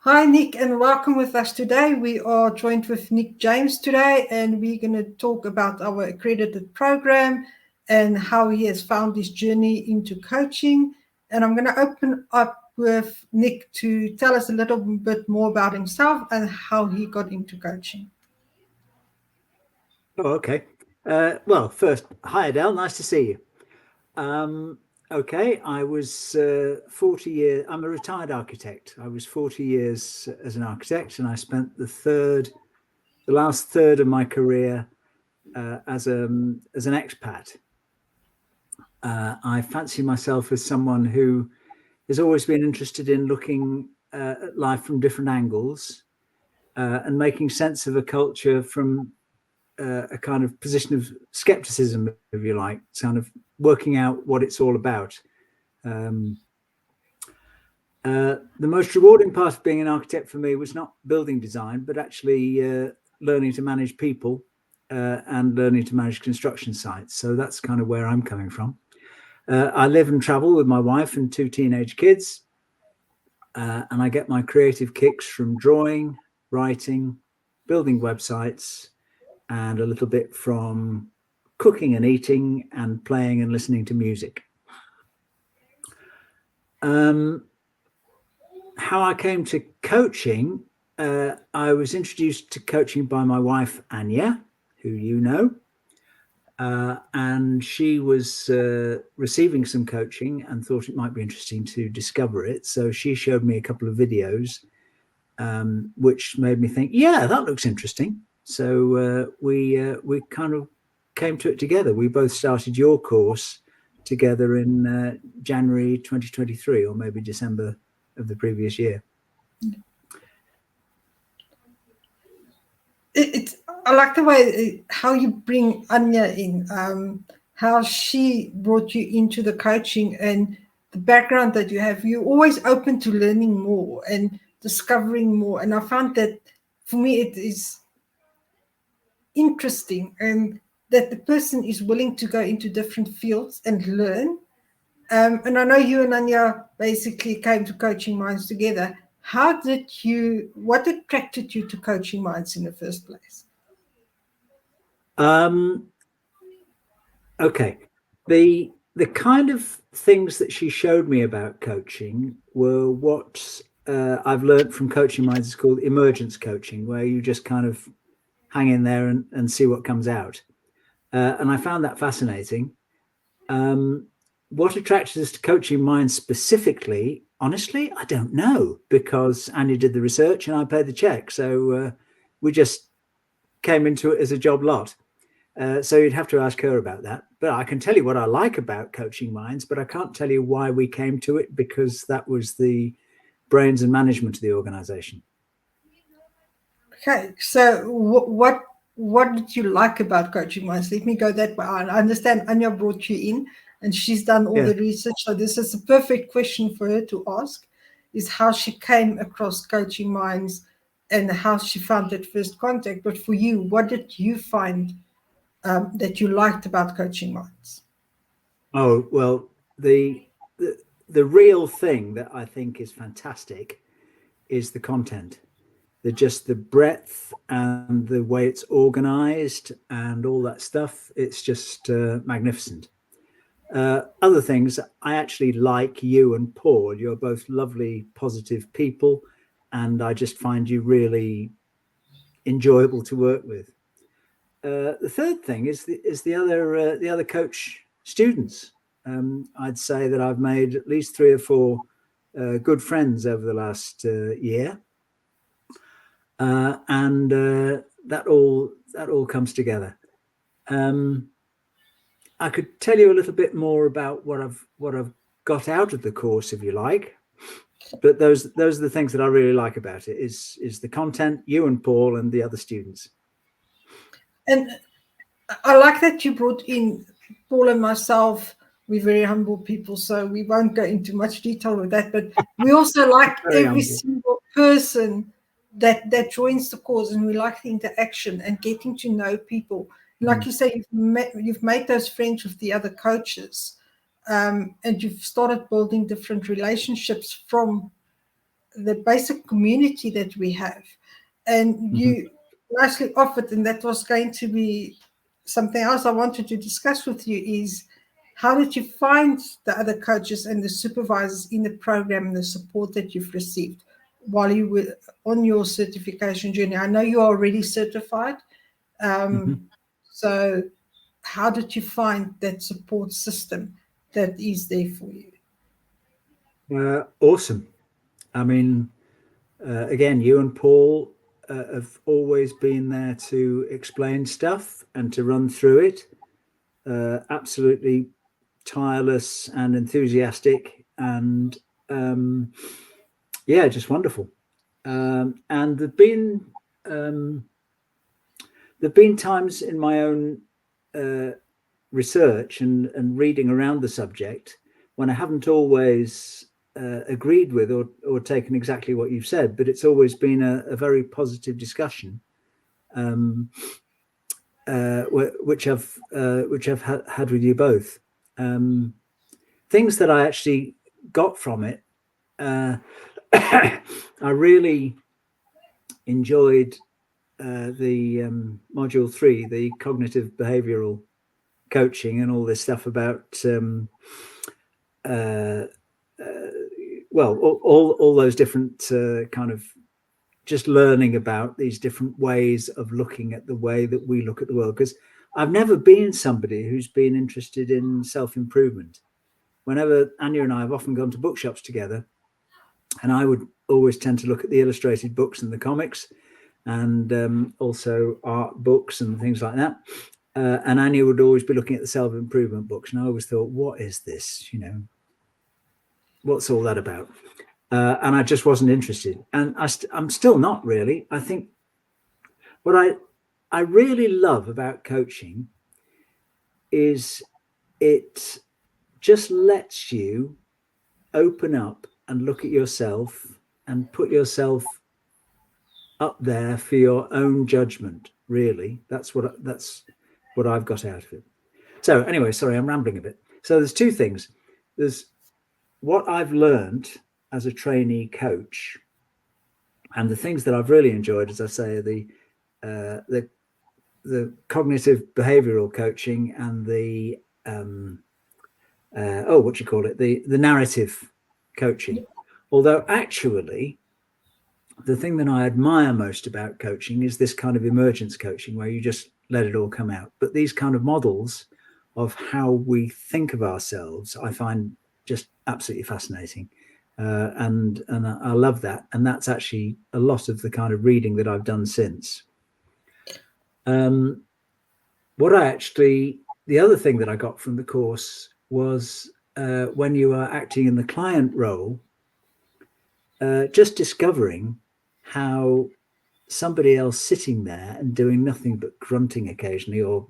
Hi, Nick, and welcome with us today. We are joined with Nick James today, and we're going to talk about our accredited program and how he has found his journey into coaching. And I'm going to open up with Nick to tell us a little bit more about himself and how he got into coaching. Oh, okay. Well, first, hi Adele, nice to see you. Okay, I was 40 years, I'm a retired architect. I was 40 years as an architect, and I spent the last third of my career as an expat. I fancy myself as someone who has always been interested in looking at life from different angles and making sense of a culture from a kind of position of skepticism, if you like, kind of working out what it's all about. Um, the most rewarding part of being an architect for me was not building design, but actually learning to manage people and learning to manage construction sites. So that's kind of where I'm coming from. I live and travel with my wife and two teenage kids, and I get my creative kicks from drawing, writing, building websites, and a little bit from cooking and eating and playing and listening to music. Um, how I came to coaching, I was introduced to coaching by my wife, Anya, who you know. And she was receiving some coaching and thought it might be interesting to discover it. So she showed me a couple of videos, which made me think, yeah, that looks interesting. So we kind of came to it together. We both started your course together in January 2023, or maybe December of the previous year. I like the way how you bring Anya in, how she brought you into the coaching and the background that you have. You're always open to learning more and discovering more. And I found that for me, it is interesting and that the person is willing to go into different fields and learn. And I know you and Anya basically came to Coaching Minds together. What attracted you to Coaching Minds in the first place? Um, okay, the kind of things that she showed me about coaching were what I've learned from Coaching Minds. It's called emergence coaching, where you just kind of hang in there and see what comes out. And I found that fascinating. Um, what attracted us to Coaching Minds specifically, honestly, I don't know, because Annie did the research and I paid the check. So we just came into it as a job lot. So you'd have to ask her about that. But I can tell you what I like about Coaching Minds, but I can't tell you why we came to it, because that was the brains and management of the organization. Okay, so what did you like about Coaching Minds? Let me go that way. I understand Anya brought you in, and she's done all Yeah. the research. So this is a perfect question for her to ask: is how she came across Coaching Minds and how she found that first contact. But for you, what did you find that you liked about Coaching Minds? Oh, well, the the real thing that I think is fantastic is the content. The breadth and the way it's organized and all that stuff. It's just magnificent. Other things, I actually like you and Paul. You're both lovely, positive people, and I just find you really enjoyable to work with. The third thing is the other coach students. I'd say that I've made at least three or four good friends over the last year, and that all comes together. Um, I could tell you a little bit more about what I've got out of the course, if you like. But those are the things that I really like about it. Is the content, you and Paul and the other students. And I like that you brought in Paul and myself. We're very humble people, so we won't go into much detail with that. But we also like Very every humble. single person that joins the course, and we like the interaction and getting to know people. Like Mm. you say, you've made those friends with the other coaches, and you've started building different relationships from the basic community that we have. And you nicely offered, and that was going to be something else I wanted to discuss with you, is how did you find the other coaches and the supervisors in the program and the support that you've received while you were on your certification journey? I know you are already certified. So how did you find that support system that is there for you? Awesome. I mean, again, you and Paul have always been there to explain stuff and to run through it. Absolutely tireless and enthusiastic, and yeah, just wonderful. And there've been times in my own research and reading around the subject when I haven't always agreed with or taken exactly what you've said, but it's always been a very positive discussion, which I've had with you both. Things that I actually got from it, I really enjoyed the module 3, the cognitive behavioral coaching, and all this stuff about well, all those different kind of just learning about these different ways of looking at the way that we look at the world. Because I've never been somebody who's been interested in self-improvement. Whenever Anya and I have often gone to bookshops together, and I would always tend to look at the illustrated books and the comics, and also art books and things like that. And Anya would always be looking at the self-improvement books, and I always thought, what is this? You know, what's all that about? And I just wasn't interested, and I'm still not really. I think what I really love about coaching is it just lets you open up and look at yourself and put yourself up there for your own judgment. Really, that's what I've got out of it. So anyway, sorry, I'm rambling a bit. So there's two things. There's what I've learned as a trainee coach, and the things that I've really enjoyed, as I say, the cognitive behavioral coaching and the the narrative coaching. Although actually, the thing that I admire most about coaching is this kind of emergence coaching, where you just let it all come out. But these kind of models of how we think of ourselves, I find just absolutely fascinating. And I love that. And that's actually a lot of the kind of reading that I've done since. The other thing that I got from the course was when you are acting in the client role, just discovering how somebody else sitting there and doing nothing but grunting occasionally, or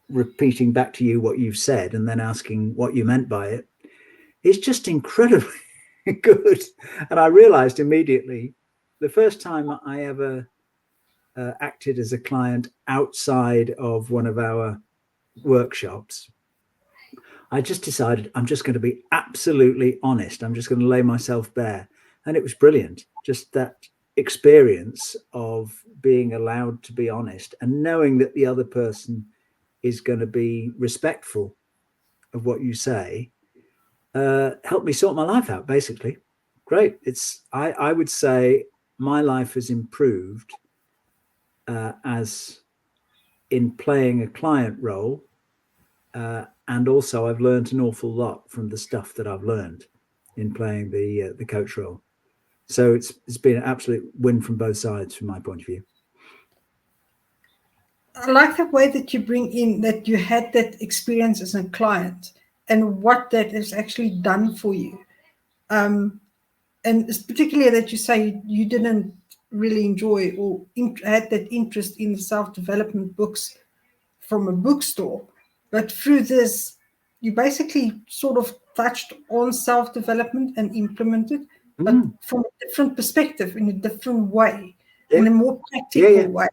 repeating back to you what you've said and then asking what you meant by it, is just incredibly good. And I realized immediately, the first time I ever acted as a client outside of one of our workshops, I just decided I'm just going to be absolutely honest. I'm just going to lay myself bare. And it was brilliant. Just that experience of being allowed to be honest and knowing that the other person is going to be respectful of what you say, helped me sort my life out, basically. Great. I would say my life has improved as in playing a client role, and also I've learned an awful lot from the stuff that I've learned in playing the coach role. So it's been an absolute win from both sides, from my point of view. I like the way that you bring in that you had that experience as a client and what that has actually done for you. And it's particularly that you say you didn't really enjoy or had that interest in the self-development books from a bookstore. But through this, you basically sort of touched on self-development and implemented, but from a different perspective, in a different way, in a more practical way.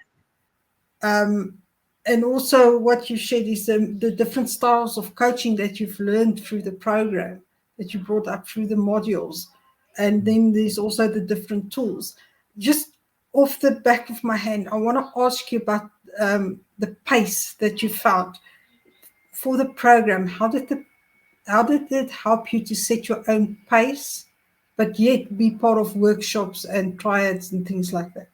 And also what you shared is the different styles of coaching that you've learned through the program, that you brought up through the modules. And then there's also the different tools. Just off the back of my hand, I want to ask you about the pace that you found for the program. How did it help you to set your own pace, but yet be part of workshops and triads and things like that?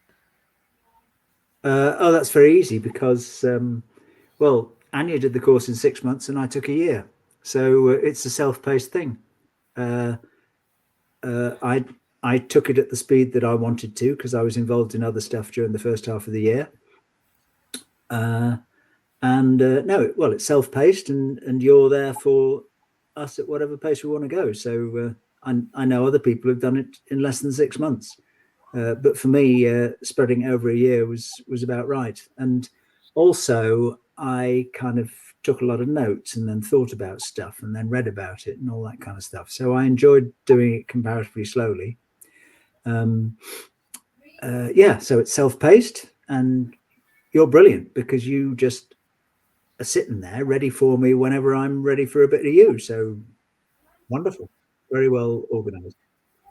That's very easy because, well, Anya did the course in 6 months and I took a year. So it's a self-paced thing. I took it at the speed that I wanted to because I was involved in other stuff during the first half of the year. No, well, it's self-paced and you're there for us at whatever pace we want to go. So I know other people have done it in less than 6 months. But for me, spreading over a year was about right. And also, I kind of took a lot of notes and then thought about stuff and then read about it and all that kind of stuff. So I enjoyed doing it comparatively slowly. So it's self-paced and you're brilliant because you just are sitting there ready for me whenever I'm ready for a bit of you. So wonderful, very well organized.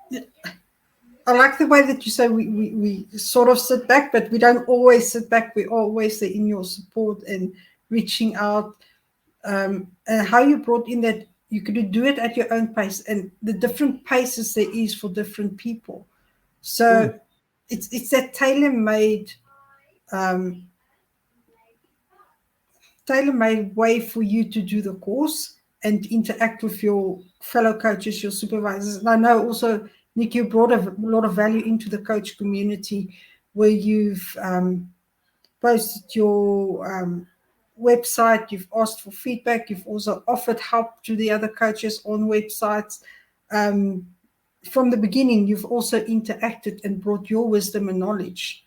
Yeah. I like the way that you say we sort of sit back, but we don't always sit back. We're always there in your support and reaching out. And how you brought in that you could do it at your own pace and the different paces there is for different people. So it's that tailor-made way for you to do the course and interact with your fellow coaches, your supervisors. And I know also, Nick, you brought a lot of value into the coach community where you've posted your website, you've asked for feedback, you've also offered help to the other coaches on websites. From the beginning, you've also interacted and brought your wisdom and knowledge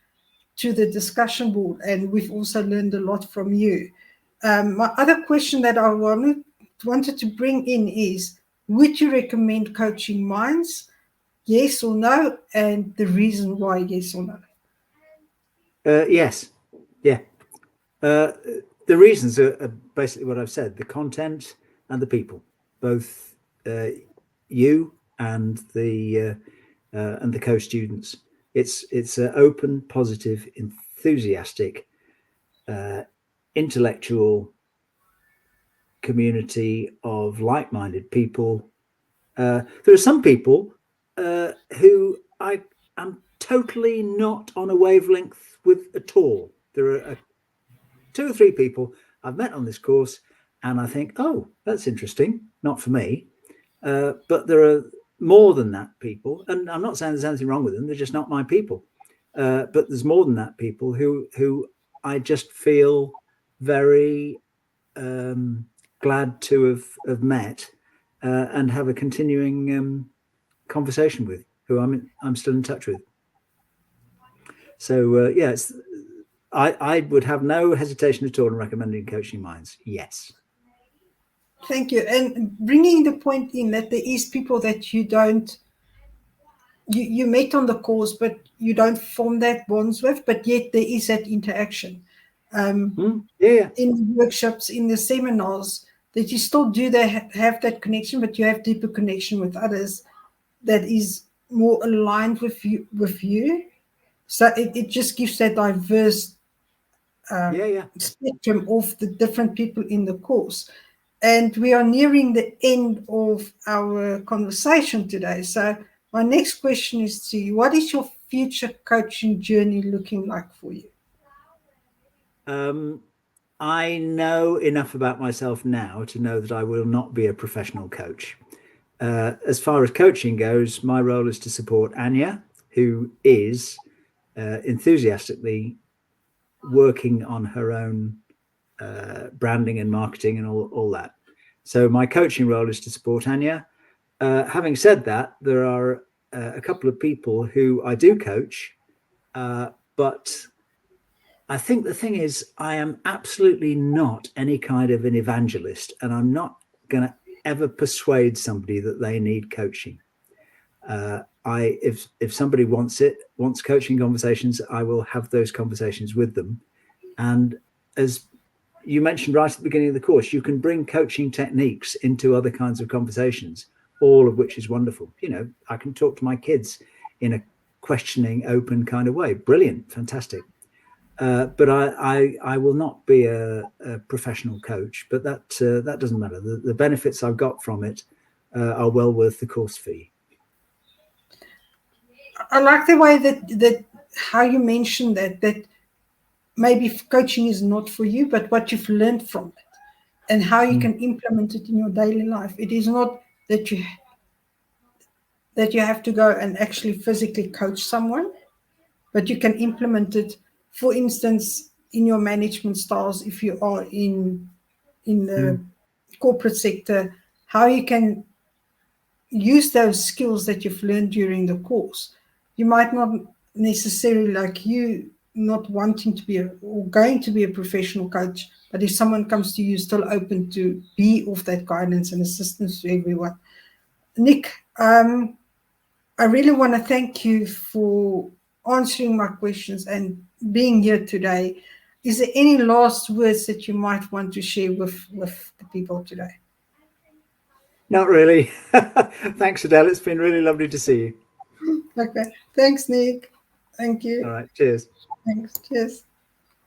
to the discussion board, and we've also learned a lot from you. My other question that I wanted to bring in is, would you recommend Coaching Minds? Yes or no? And the reason why, yes or no? Yes. Yeah. The reasons are basically what I've said: the content and the people, both you and the co-students. It's an open, positive, enthusiastic, intellectual community of like-minded people. There are some people who I am totally not on a wavelength with at all. There are 2 or 3 people I've met on this course and I think, oh, that's interesting, not for me. But there are more than that people, and I'm not saying there's anything wrong with them, they're just not my people. But there's more than that people who I just feel very glad to have met and have a continuing conversation with, who I'm still in touch with. So I would have no hesitation at all in recommending Coaching Minds. Yes. Thank you. And bringing the point in that there is people that you met on the course, but you don't form that bonds with, but yet there is that interaction. In the workshops, in the seminars, that you still do have that connection, but you have deeper connection with others that is more aligned with you. So it just gives that diverse spectrum of the different people in the course. And we are nearing the end of our conversation today. So my next question is to you: what is your future coaching journey looking like for you? I know enough about myself now to know that I will not be a professional coach. As far as coaching goes, my role is to support Anya, who is enthusiastically working on her own branding and marketing and all that. So my coaching role is to support Anya. Having said that, there are a couple of people who I do coach, but I think the thing is, I am absolutely not any kind of an evangelist, and I'm not going to ever persuade somebody that they need coaching. If somebody wants coaching conversations, I will have those conversations with them. And as you mentioned right at the beginning of the course, you can bring coaching techniques into other kinds of conversations. all of which is wonderful. You know, I can talk to my kids in a questioning, open kind of way. Brilliant, fantastic. But I will not be a professional coach, but that doesn't matter. The benefits I've got from it are well worth the course fee. I like the way that how you mentioned that maybe coaching is not for you, but what you've learned from it and how you can implement it in your daily life. It is not that you have to go and actually physically coach someone, but you can implement it, for instance, in your management styles. If you are in the corporate sector, how you can use those skills that you've learned during the course. You might not necessarily, like you, not wanting to be or going to be a professional coach, but if someone comes to you, still open to be of that guidance and assistance to everyone. Nick, I really want to thank you for answering my questions and being here today. Is there any last words that you might want to share with the people today? Not really. Thanks, Adele. It's been really lovely to see you. Okay. Thanks, Nick. Thank you. All right. Cheers. Thanks. Cheers.